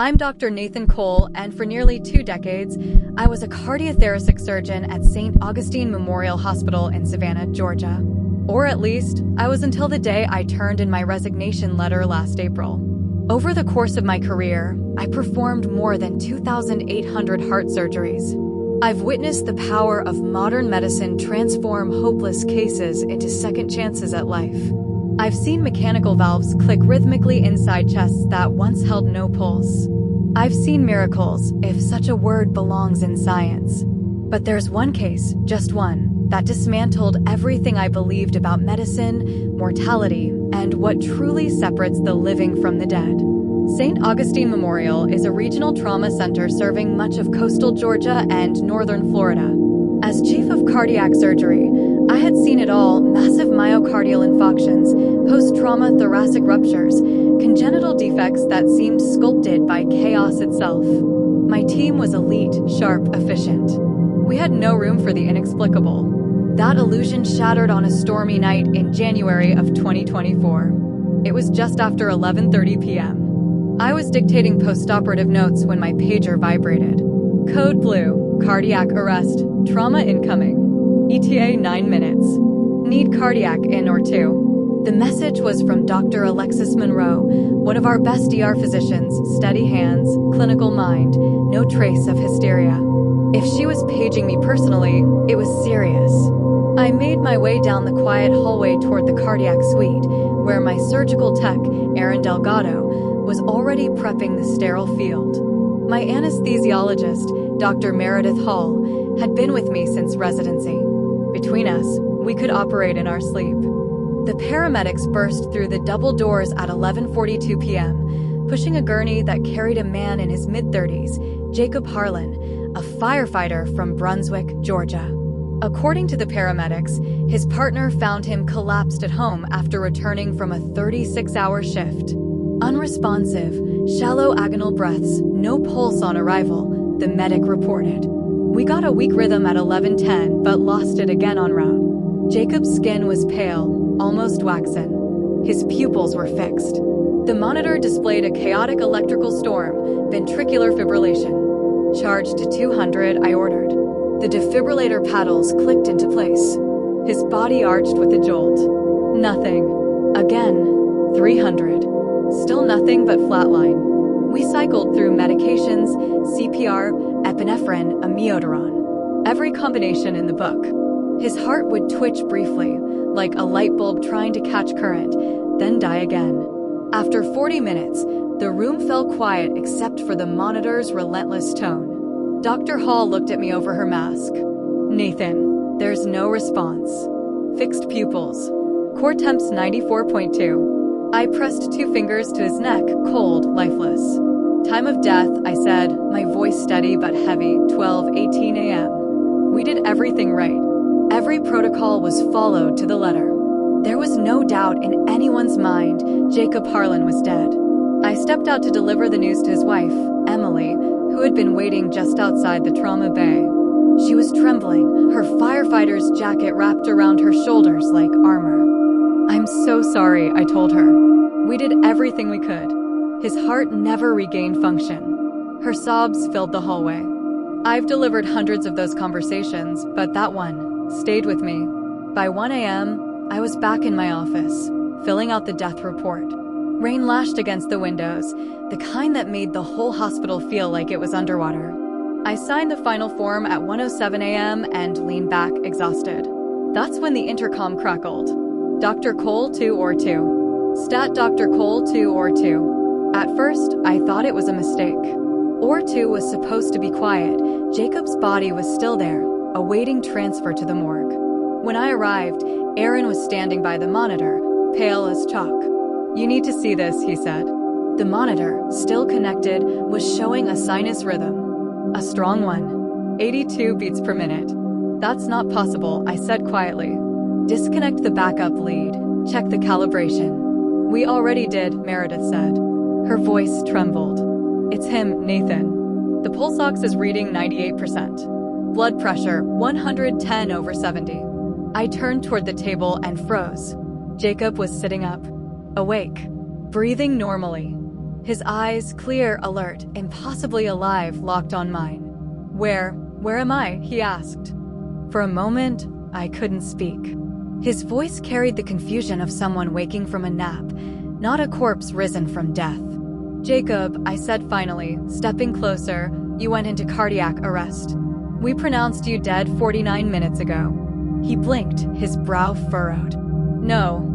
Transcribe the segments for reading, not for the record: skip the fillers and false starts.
I'm Dr. Nathan Cole, and for nearly 2 decades, I was a cardiothoracic surgeon at St. Augustine Memorial Hospital in Savannah, Georgia. Or at least, I was until the day I turned in my resignation letter last April. Over the course of my career, I performed more than 2,800 heart surgeries. I've witnessed the power of modern medicine transform hopeless cases into second chances at life. I've seen mechanical valves click rhythmically inside chests that once held no pulse. I've seen miracles, if such a word belongs in science. But there's one case, just one, that dismantled everything I believed about medicine, mortality, and what truly separates the living from the dead. St. Augustine Memorial is a regional trauma center serving much of coastal Georgia and northern Florida. As chief of cardiac surgery, I had seen it all: massive myocardial infarctions, post-trauma thoracic ruptures, congenital defects that seemed sculpted by chaos itself. My team was elite, sharp, efficient. We had no room for the inexplicable. That illusion shattered on a stormy night in January of 2024. It was just after 11:30 p.m. I was dictating post-operative notes when my pager vibrated. Code blue, cardiac arrest, trauma incoming. ETA 9 minutes. Need cardiac in or two. The message was from Dr. Alexis Monroe, one of our best ER physicians, steady hands, clinical mind, no trace of hysteria. If she was paging me personally, it was serious. I made my way down the quiet hallway toward the cardiac suite, where my surgical tech, Aaron Delgado, was already prepping the sterile field. My anesthesiologist, Dr. Meredith Hall, had been with me since residency. Between us, we could operate in our sleep. The paramedics burst through the double doors at 11:42 p.m., pushing a gurney that carried a man in his mid-30s, Jacob Harlan, a firefighter from Brunswick, Georgia. According to the paramedics, his partner found him collapsed at home after returning from a 36-hour shift. Unresponsive, shallow agonal breaths, no pulse on arrival, the medic reported. We got a weak rhythm at 11:10, but lost it again en route. Jacob's skin was pale, almost waxen. His pupils were fixed. The monitor displayed a chaotic electrical storm, ventricular fibrillation. Charged to 200, I ordered. The defibrillator paddles clicked into place. His body arched with a jolt. Nothing. Again. 300. Still nothing but flatline. We cycled through medications, CPR, epinephrine, amiodarone. Every combination in the book. His heart would twitch briefly, like a light bulb trying to catch current, then die again. After 40 minutes, the room fell quiet except for the monitor's relentless tone. Dr. Hall looked at me over her mask. Nathan, there's no response. Fixed pupils. Core temps 94.2. I pressed 2 fingers to his neck, cold, lifeless. Time of death, I said, my voice steady but heavy, 12:18 a.m. We did everything right. Every protocol was followed to the letter. There was no doubt in anyone's mind Jacob Harlan was dead. I stepped out to deliver the news to his wife, Emily, who had been waiting just outside the trauma bay. She was trembling, her firefighter's jacket wrapped around her shoulders like armor. I'm so sorry, I told her. We did everything we could. His heart never regained function. Her sobs filled the hallway. I've delivered hundreds of those conversations, but that one stayed with me. By 1 a.m., I was back in my office, filling out the death report. Rain lashed against the windows, the kind that made the whole hospital feel like it was underwater. I signed the final form at 1:07 a.m. and leaned back, exhausted. That's when the intercom crackled. Dr. Cole 2 or 2. Stat Dr. Cole 2 or 2. At first, I thought it was a mistake. Or 2 was supposed to be quiet. Jacob's body was still there, awaiting transfer to the morgue. When I arrived, Aaron was standing by the monitor, pale as chalk. You need to see this, he said. The monitor, still connected, was showing a sinus rhythm. A strong one. 82 beats per minute. That's not possible, I said quietly. Disconnect the backup lead. Check the calibration. We already did, Meredith said. Her voice trembled. It's him, Nathan. The pulse ox is reading 98%. Blood pressure, 110/70. I turned toward the table and froze. Jacob was sitting up, awake, breathing normally. His eyes, clear, alert, impossibly alive, locked on mine. Where am I?" he asked. For a moment, I couldn't speak. His voice carried the confusion of someone waking from a nap, not a corpse risen from death. "Jacob," I said finally, stepping closer, "you went into cardiac arrest. We pronounced you dead 49 minutes ago." He blinked, his brow furrowed. "No."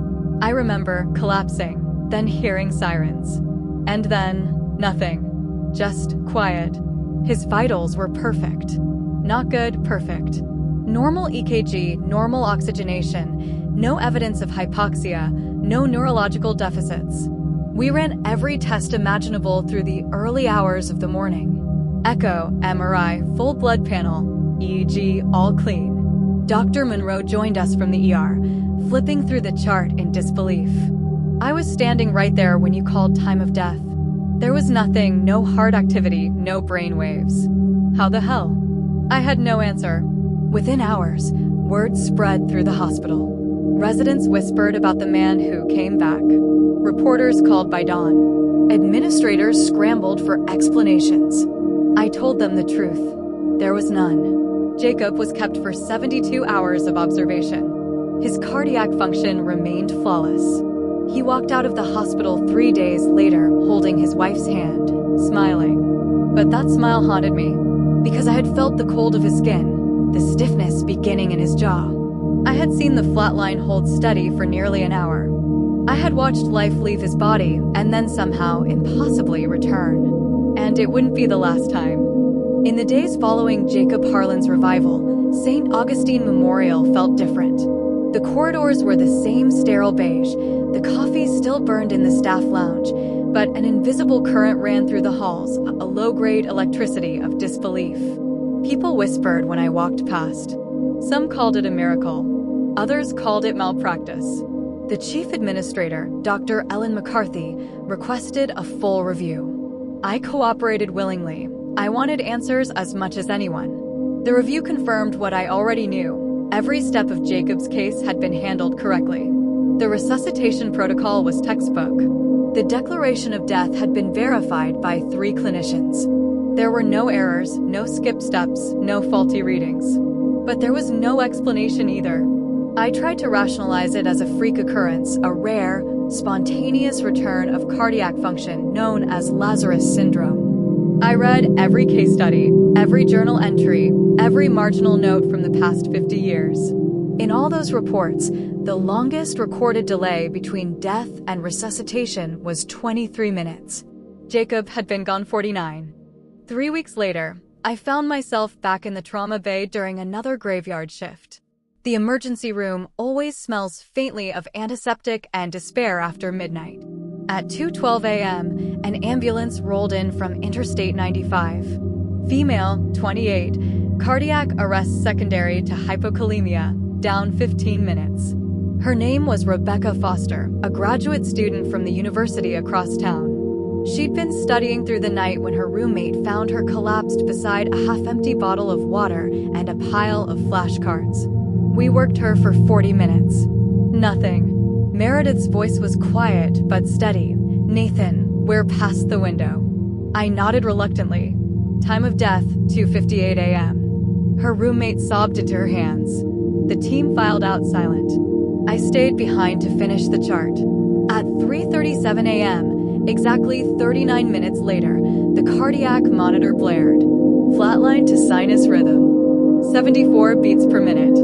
I remember collapsing, then hearing sirens. And then, nothing. Just quiet. His vitals were perfect. Not good, perfect. Normal EKG, normal oxygenation, no evidence of hypoxia, no neurological deficits. We ran every test imaginable through the early hours of the morning. Echo, MRI, full blood panel, EEG, all clean. Dr. Monroe joined us from the ER, flipping through the chart in disbelief. I was standing right there when you called time of death. There was nothing, no heart activity, no brain waves. How the hell? I had no answer. Within hours, word spread through the hospital. Residents whispered about the man who came back. Reporters called by dawn. Administrators scrambled for explanations. I told them the truth. There was none. Jacob was kept for 72 hours of observation. His cardiac function remained flawless. He walked out of the hospital 3 days later, holding his wife's hand, smiling. But that smile haunted me, because I had felt the cold of his skin, the stiffness beginning in his jaw. I had seen the flatline hold steady for nearly an hour. I had watched life leave his body and then somehow impossibly return. And it wouldn't be the last time. In the days following Jacob Harlan's revival, St. Augustine Memorial felt different. The corridors were the same sterile beige, the coffee still burned in the staff lounge, but an invisible current ran through the halls, a low-grade electricity of disbelief. People whispered when I walked past. Some called it a miracle. Others called it malpractice. The chief administrator, Dr. Ellen McCarthy, requested a full review. I cooperated willingly. I wanted answers as much as anyone. The review confirmed what I already knew. Every step of Jacob's case had been handled correctly. The resuscitation protocol was textbook. The declaration of death had been verified by 3 clinicians. There were no errors, no skip steps, no faulty readings. But there was no explanation either. I tried to rationalize it as a freak occurrence, a rare, spontaneous return of cardiac function known as Lazarus syndrome. I read every case study, every journal entry, every marginal note from the past 50 years. In all those reports, the longest recorded delay between death and resuscitation was 23 minutes. Jacob had been gone 49. 3 weeks later, I found myself back in the trauma bay during another graveyard shift. The emergency room always smells faintly of antiseptic and despair after midnight. At 2:12 a.m., an ambulance rolled in from Interstate 95. Female, 28, cardiac arrest secondary to hypokalemia, down 15 minutes. Her name was Rebecca Foster, a graduate student from the university across town. She'd been studying through the night when her roommate found her collapsed beside a half-empty bottle of water and a pile of flashcards. We worked her for 40 minutes. Nothing. Meredith's voice was quiet but steady. "Nathan, we're past the window." I nodded reluctantly. Time of death, 2:58 a.m. Her roommate sobbed into her hands. The team filed out silent. I stayed behind to finish the chart. At 3:37 a.m., exactly 39 minutes later, the cardiac monitor blared. Flatline to sinus rhythm. 74 beats per minute.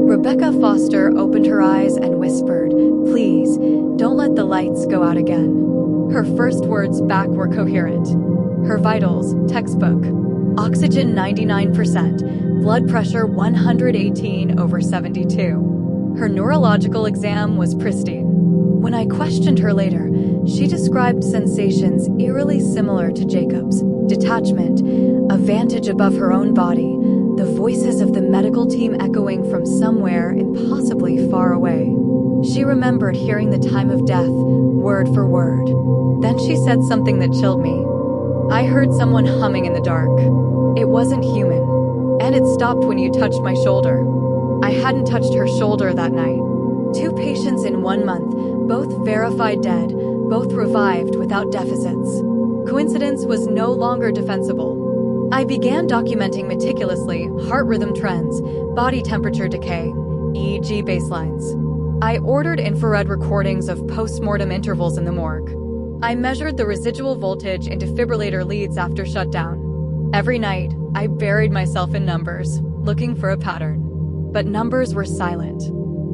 Rebecca Foster opened her eyes and whispered, "Please, don't let the lights go out again." Her first words back were coherent. Her vitals, textbook. Oxygen 99%, blood pressure 118/72. Her neurological exam was pristine. When I questioned her later, she described sensations eerily similar to Jacob's: detachment, a vantage above her own body, the voices of the medical team echoing from somewhere impossibly far away. She remembered hearing the time of death, word for word. Then she said something that chilled me. "I heard someone humming in the dark. It wasn't human. And it stopped when you touched my shoulder." I hadn't touched her shoulder that night. 2 patients in 1 month, both verified dead, both revived without deficits. Coincidence was no longer defensible. I began documenting meticulously heart rhythm trends, body temperature decay, EEG baselines. I ordered infrared recordings of post-mortem intervals in the morgue. I measured the residual voltage in defibrillator leads after shutdown. Every night, I buried myself in numbers, looking for a pattern. But numbers were silent.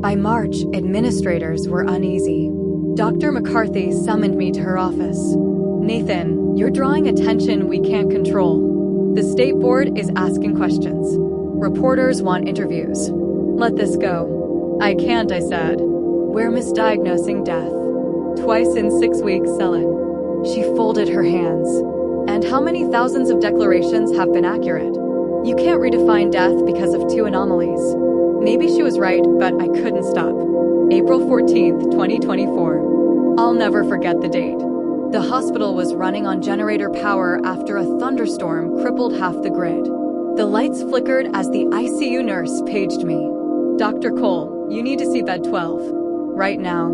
By March, administrators were uneasy. Dr. McCarthy summoned me to her office. "Nathan, you're drawing attention we can't control. The state board is asking questions. Reporters want interviews. Let this go." "I can't," I said. "We're misdiagnosing death. Twice in 6 weeks, Ellen." She folded her hands. "And how many thousands of declarations have been accurate? You can't redefine death because of 2 anomalies." Maybe she was right, but I couldn't stop. April 14th, 2024. I'll never forget the date. The hospital was running on generator power after a thunderstorm crippled half the grid. The lights flickered as the ICU nurse paged me. "Dr. Cole, you need to see bed 12. Right now."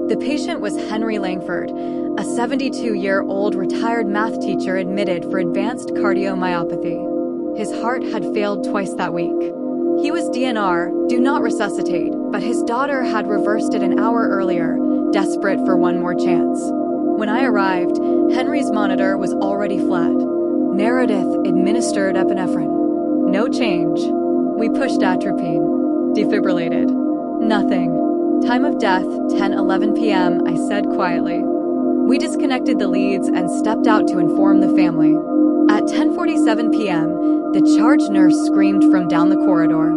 The patient was Henry Langford, a 72-year-old retired math teacher admitted for advanced cardiomyopathy. His heart had failed twice that week. He was DNR, do not resuscitate, but his daughter had reversed it an hour earlier, desperate for one more chance. When I arrived, Henry's monitor was already flat. Meredith administered epinephrine. No change. We pushed atropine. Defibrillated. Nothing. Time of death, 10:11 p.m., I said quietly. We disconnected the leads and stepped out to inform the family. At 10:47 p.m., the charge nurse screamed from down the corridor.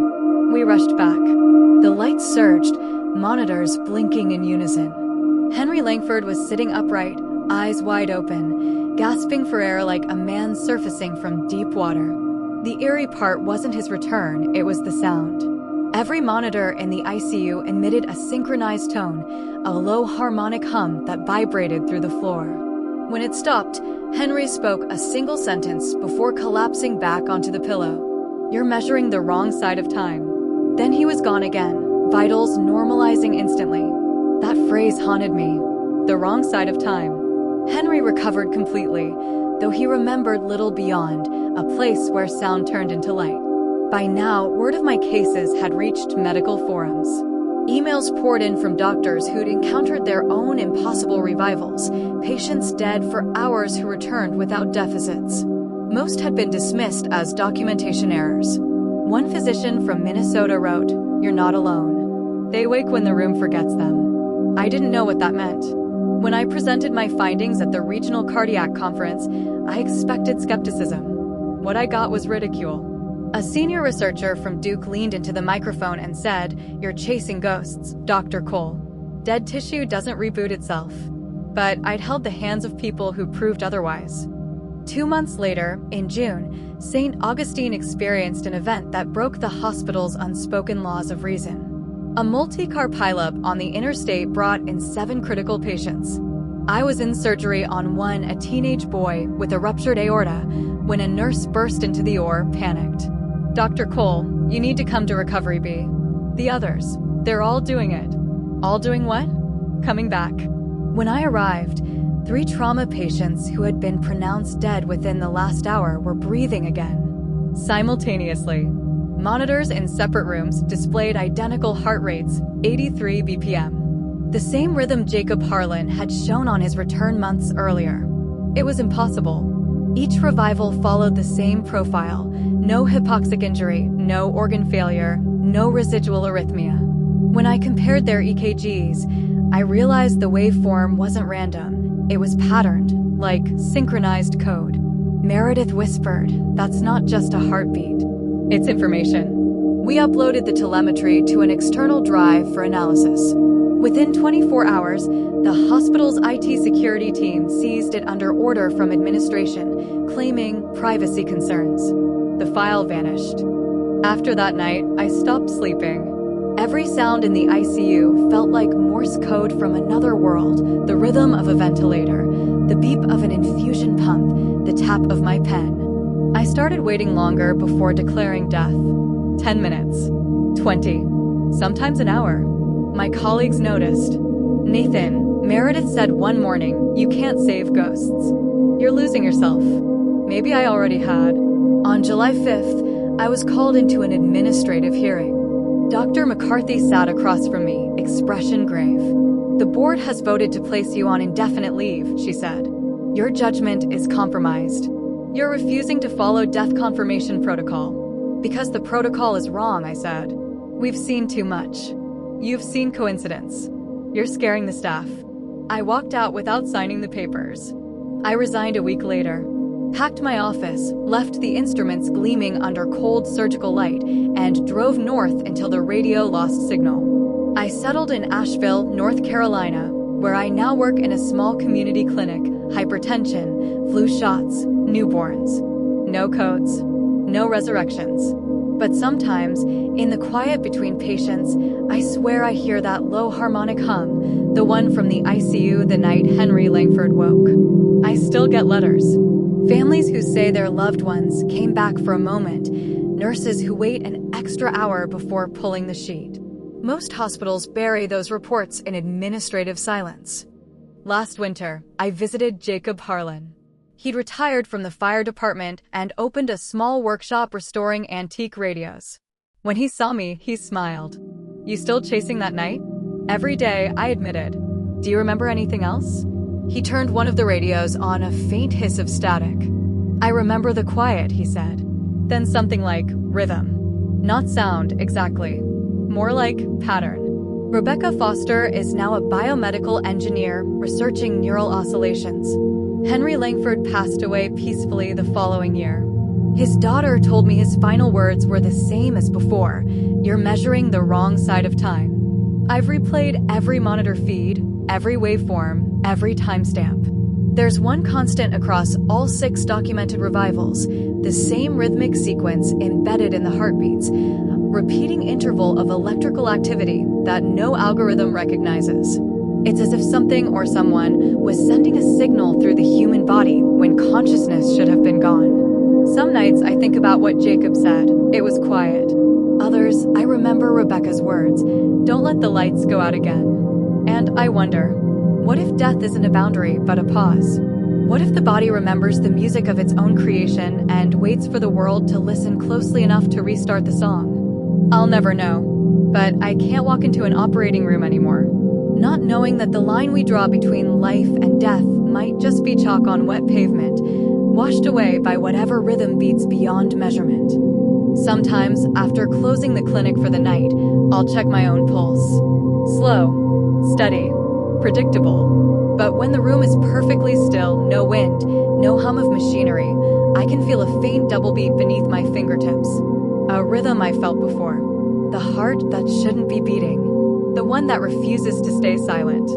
We rushed back. The lights surged, monitors blinking in unison. Henry Langford was sitting upright, eyes wide open, gasping for air like a man surfacing from deep water. The eerie part wasn't his return, it was the sound. Every monitor in the ICU emitted a synchronized tone, a low harmonic hum that vibrated through the floor. When it stopped, Henry spoke a single sentence before collapsing back onto the pillow. "You're measuring the wrong side of time." Then he was gone again, vitals normalizing instantly. That phrase haunted me. The wrong side of time. Henry recovered completely, though he remembered little beyond, a place where sound turned into light. By now, word of my cases had reached medical forums. Emails poured in from doctors who'd encountered their own impossible revivals, patients dead for hours who returned without deficits. Most had been dismissed as documentation errors. One physician from Minnesota wrote, "You're not alone. They wake when the room forgets them." I didn't know what that meant. When I presented my findings at the Regional Cardiac Conference, I expected skepticism. What I got was ridicule. A senior researcher from Duke leaned into the microphone and said, "You're chasing ghosts, Dr. Cole. Dead tissue doesn't reboot itself." But I'd held the hands of people who proved otherwise. 2 months later, in June, St. Augustine experienced an event that broke the hospital's unspoken laws of reason. A multi-car pileup on the interstate brought in 7 critical patients. I was in surgery on one, a teenage boy with a ruptured aorta, when a nurse burst into the OR, panicked. "Dr. Cole, you need to come to Recovery B." The others, they're all doing it. All doing what? Coming back. When I arrived, 3 trauma patients who had been pronounced dead within the last hour were breathing again. Simultaneously, monitors in separate rooms displayed identical heart rates, 83 BPM. The same rhythm Jacob Harlan had shown on his return months earlier. It was impossible. Each revival followed the same profile. No hypoxic injury, no organ failure, no residual arrhythmia. When I compared their EKGs, I realized the waveform wasn't random. It was patterned, like synchronized code. Meredith whispered, "That's not just a heartbeat. It's information." We uploaded the telemetry to an external drive for analysis. Within 24 hours, the hospital's IT security team seized it under order from administration, claiming privacy concerns. The file vanished. After that night, I stopped sleeping. Every sound in the ICU felt like Morse code from another world, the rhythm of a ventilator, the beep of an infusion pump, the tap of my pen. I started waiting longer before declaring death. 10 minutes. 20. Sometimes an hour. My colleagues noticed. "Nathan," Meredith said one morning, "you can't save ghosts." You're losing yourself. Maybe I already had. On July 5th, I was called into an administrative hearing. Dr. McCarthy sat across from me, expression grave. The board has voted to place you on indefinite leave, she said. Your judgment is compromised. You're refusing to follow death confirmation protocol. Because the protocol is wrong, I said. We've seen too much. You've seen coincidence. You're scaring the staff. I walked out without signing the papers. I resigned a week later, packed my office, left the instruments gleaming under cold surgical light, and drove north until the radio lost signal. I settled in Asheville, North Carolina, where I now work in a small community clinic, hypertension, flu shots, newborns. No codes, no resurrections. But sometimes, in the quiet between patients, I swear I hear that low harmonic hum, the one from the ICU the night Henry Langford woke. I still get letters. Families who say their loved ones came back for a moment, nurses who wait an extra hour before pulling the sheet. Most hospitals bury those reports in administrative silence. Last winter, I visited Jacob Harlan. He'd retired from the fire department and opened a small workshop restoring antique radios. When he saw me, he smiled. You still chasing that night? Every day, I admitted. Do you remember anything else? He turned one of the radios on a faint hiss of static. I remember the quiet, he said. Then something like rhythm. Not sound, exactly. More like pattern. Rebecca Foster is now a biomedical engineer researching neural oscillations. Henry Langford passed away peacefully the following year. His daughter told me his final words were the same as before. You're measuring the wrong side of time. I've replayed every monitor feed, every waveform, every timestamp. There's one constant across all 6 documented revivals, the same rhythmic sequence embedded in the heartbeats, repeating interval of electrical activity that no algorithm recognizes. It's as if something or someone was sending a signal through the human body when consciousness should have been gone. Some nights I think about what Jacob said. It was quiet. Others, I remember Rebecca's words, don't let the lights go out again. And I wonder, what if death isn't a boundary but a pause? What if the body remembers the music of its own creation and waits for the world to listen closely enough to restart the song? I'll never know, but I can't walk into an operating room anymore, not knowing that the line we draw between life and death might just be chalk on wet pavement, washed away by whatever rhythm beats beyond measurement. Sometimes, after closing the clinic for the night, I'll check my own pulse. Slow, steady, predictable. But when the room is perfectly still, no wind, no hum of machinery, I can feel a faint double beat beneath my fingertips. A rhythm I felt before. The heart that shouldn't be beating. The one that refuses to stay silent.